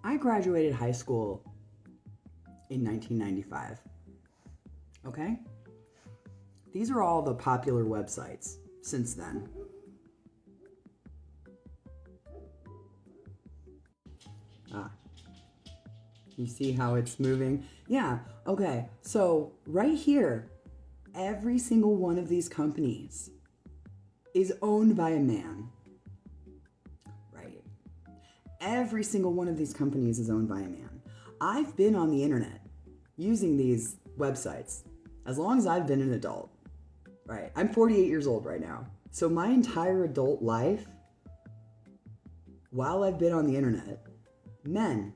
I graduated high school in 1995. Okay? These are all the popular websites since then. Ah, you see how it's moving? Yeah, okay. So, right here, every single one of these companies is owned by a man. Right. Every single one of these companies is owned by a man. I've been on the internet using these websites as long as I've been an adult. Right. I'm 48 years old right now. So my entire adult life, while I've been on the internet, men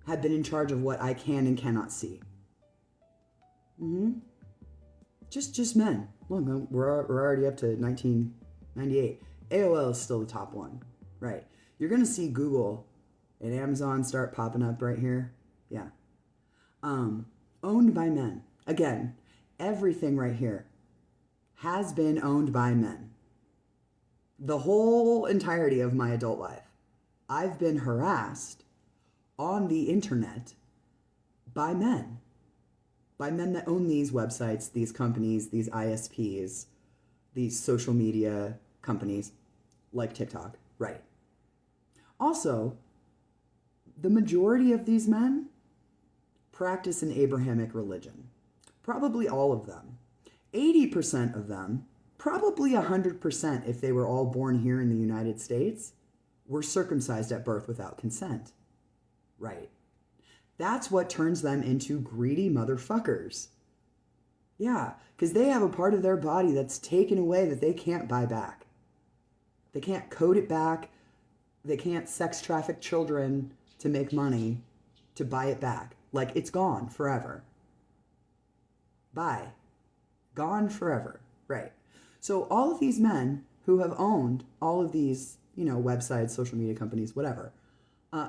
have been in charge of what I can and cannot see. Just men. Look, we're already up to 1998. AOL is still the top one. Right. You're going to see Google and Amazon start popping up right here. Yeah. Owned by men. Again, everything right here has been owned by men. The whole entirety of my adult life, I've been harassed on the internet by men. By men that own these websites, these companies, these ISPs, these social media companies like TikTok. Right. Also, the majority of these men practice an Abrahamic religion. Probably all of them. 80% of them, probably 100% if they were all born here in the United States, were circumcised at birth without consent. Right. That's what turns them into greedy motherfuckers. Yeah, because they have a part of their body that's taken away that they can't buy back. They can't code it back. They can't sex traffic children to make money to buy it back. Like, it's gone forever. Bye. Gone forever. Right. So all of these men who have owned all of these, websites, social media companies, whatever,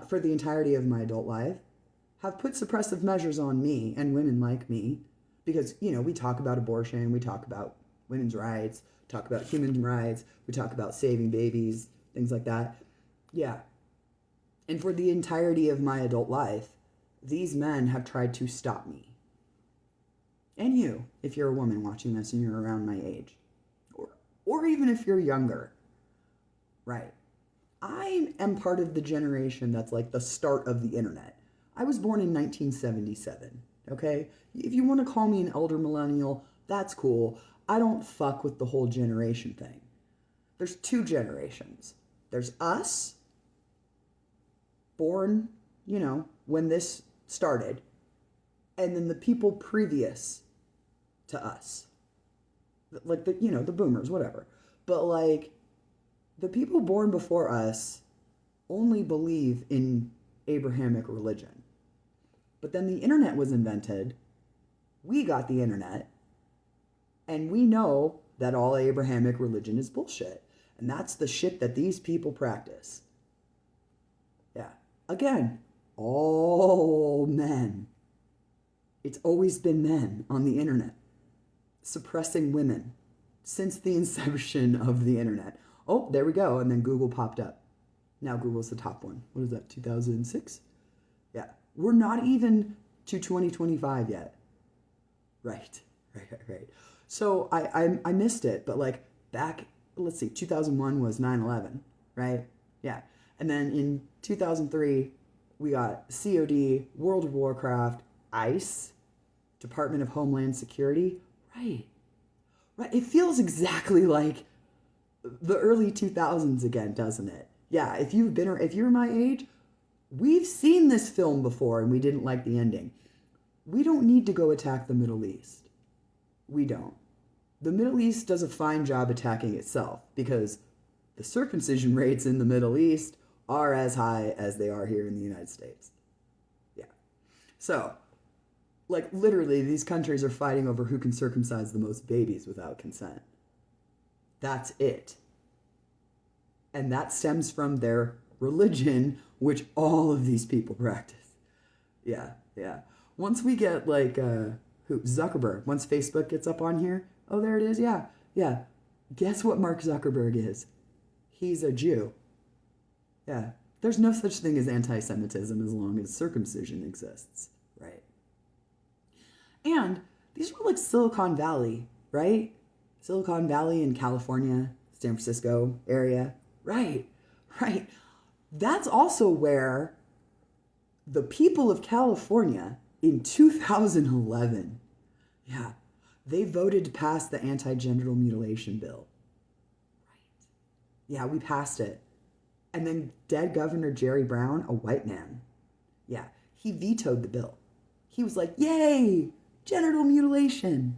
for the entirety of my adult life, have put suppressive measures on me and women like me because, we talk about abortion, we talk about women's rights, talk about human rights, we talk about saving babies, things like that. Yeah. And for the entirety of my adult life, these men have tried to stop me. And you, if you're a woman watching this and you're around my age, or even if you're younger, right? I am part of the generation that's like the start of the internet. I was born in 1977, okay? If you want to call me an elder millennial, that's cool. I don't fuck with the whole generation thing. There's two generations. There's us, born, when this started, and then the people previous to us. Like the boomers, whatever. But like the people born before us only believe in Abrahamic religion. But then the internet was invented. We got the internet. And we know that all Abrahamic religion is bullshit. And that's the shit that these people practice. Yeah. Again, all men. It's always been men on the internet suppressing women since the inception of the internet. Oh, there we go. And then Google popped up. Now Google's the top one. What is that, 2006? Yeah. We're not even to 2025 yet. Right. So I missed it, but like back, let's see, 2001 was 9/11, right? Yeah. And then in 2003, we got COD, World of Warcraft, ICE, Department of Homeland Security. Right. It feels exactly like the early 2000s again, doesn't it? Yeah, if you're my age, we've seen this film before and we didn't like the ending. We don't need to go attack the Middle East. We don't. The Middle East does a fine job attacking itself because the circumcision rates in the Middle East are as high as they are here in the United States. Yeah. So, like literally these countries are fighting over who can circumcise the most babies without consent. That's it. And that stems from their religion, which all of these people practice. Yeah. Once we get like, Zuckerberg, once Facebook gets up on here, oh, there it is, yeah. Guess what Mark Zuckerberg is? He's a Jew. Yeah. There's no such thing as anti-Semitism as long as circumcision exists, right? And these were like Silicon Valley, right? Silicon Valley in California, San Francisco area. Right. That's also where the people of California in 2011, yeah, they voted to pass the anti-genital mutilation bill. Right. Yeah, we passed it. And then dead Governor Jerry Brown, a white man, yeah, he vetoed the bill. He was like, yay, genital mutilation.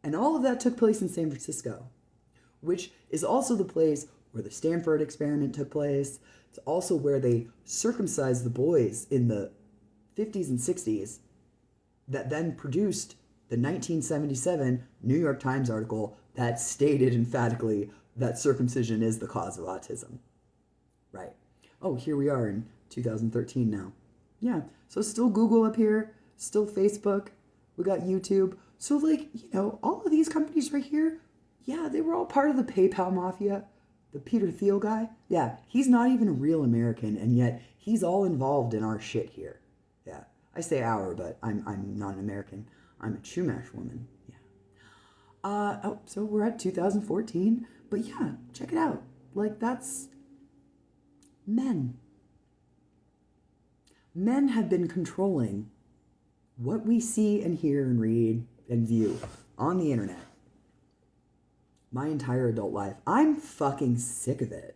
And all of that took place in San Francisco, which is also the place where the Stanford experiment took place. It's also where they circumcised the boys in the 50s and 60s that then produced the 1977 New York Times article that stated emphatically that circumcision is the cause of autism. Right. Oh, here we are in 2013 now. Yeah, so still Google up here, still Facebook, we got YouTube. So like, you know, all of these companies right here, yeah, they were all part of the PayPal mafia. The Peter Thiel guy, yeah, he's not even a real American, and yet he's all involved in our shit here. Yeah, I say our, but I'm not an American. I'm a Chumash woman. Yeah. So we're at 2014, but yeah, check it out. Like, that's men. Men have been controlling what we see and hear and read and view on the internet my entire adult life. I'm fucking sick of it.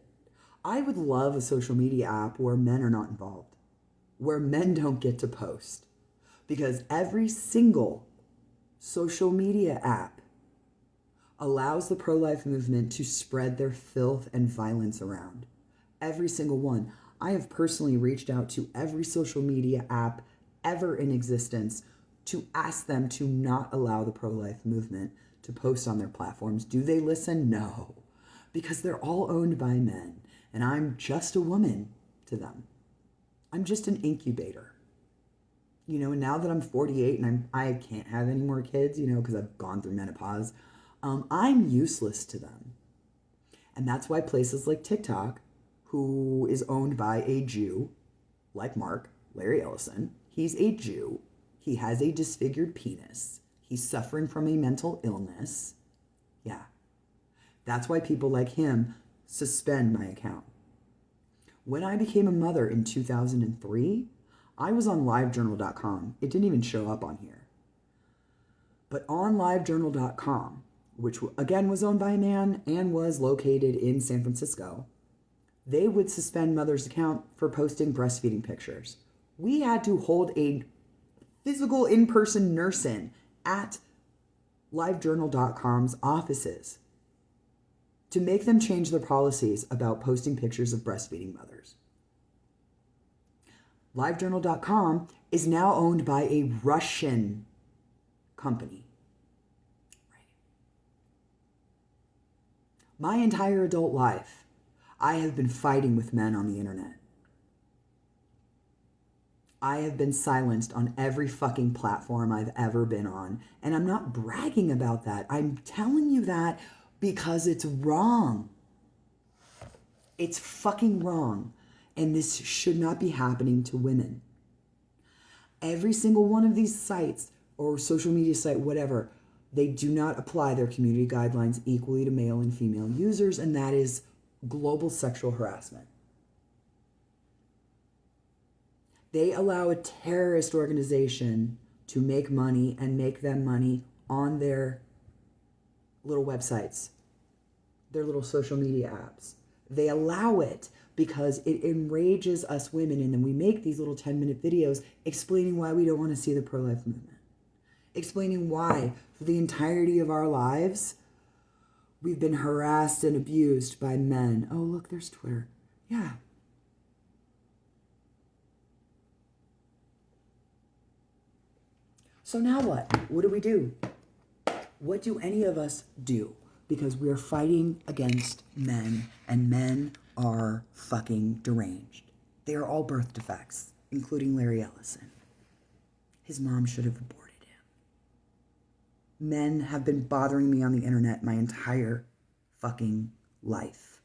I would love a social media app where men are not involved, where men don't get to post, because every single social media app allows the pro-life movement to spread their filth and violence around. Every single one. I have personally reached out to every social media app ever in existence to ask them to not allow the pro-life movement to post on their platforms. Do they listen? No, because they're all owned by men, and I'm just a woman to them. I'm just an incubator. You know, and now that I'm 48 and I can't have any more kids, you know, because I've gone through menopause, I'm useless to them. And that's why places like TikTok, who is owned by a Jew, like Mark, Larry Ellison, he's a Jew, he has a disfigured penis, he's suffering from a mental illness. Yeah. That's why people like him suspend my account. When I became a mother in 2003, I was on livejournal.com. It didn't even show up on here. But on livejournal.com, which again was owned by a man and was located in San Francisco, they would suspend mother's account for posting breastfeeding pictures. We had to hold a physical in-person nurse-in at livejournal.com's offices to make them change their policies about posting pictures of breastfeeding mothers. LiveJournal.com is now owned by a Russian company. Right. My entire adult life, I have been fighting with men on the internet. I have been silenced on every fucking platform I've ever been on. And I'm not bragging about that. I'm telling you that because it's wrong. It's fucking wrong. And this should not be happening to women. Every single one of these sites or social media site, whatever, they do not apply their community guidelines equally to male and female users, and that is global sexual harassment. They allow a terrorist organization to make money and make them money on their little websites, their little social media apps. They allow it because it enrages us women, and then we make these little 10-minute videos explaining why we don't want to see the pro-life movement. Explaining why, for the entirety of our lives, we've been harassed and abused by men. Oh, look, there's Twitter. Yeah. So now what? What do we do? What do any of us do? Because we are fighting against men, and men are fucking deranged. They are all birth defects, including Larry Ellison. His mom should have aborted him. Men have been bothering me on the internet my entire fucking life.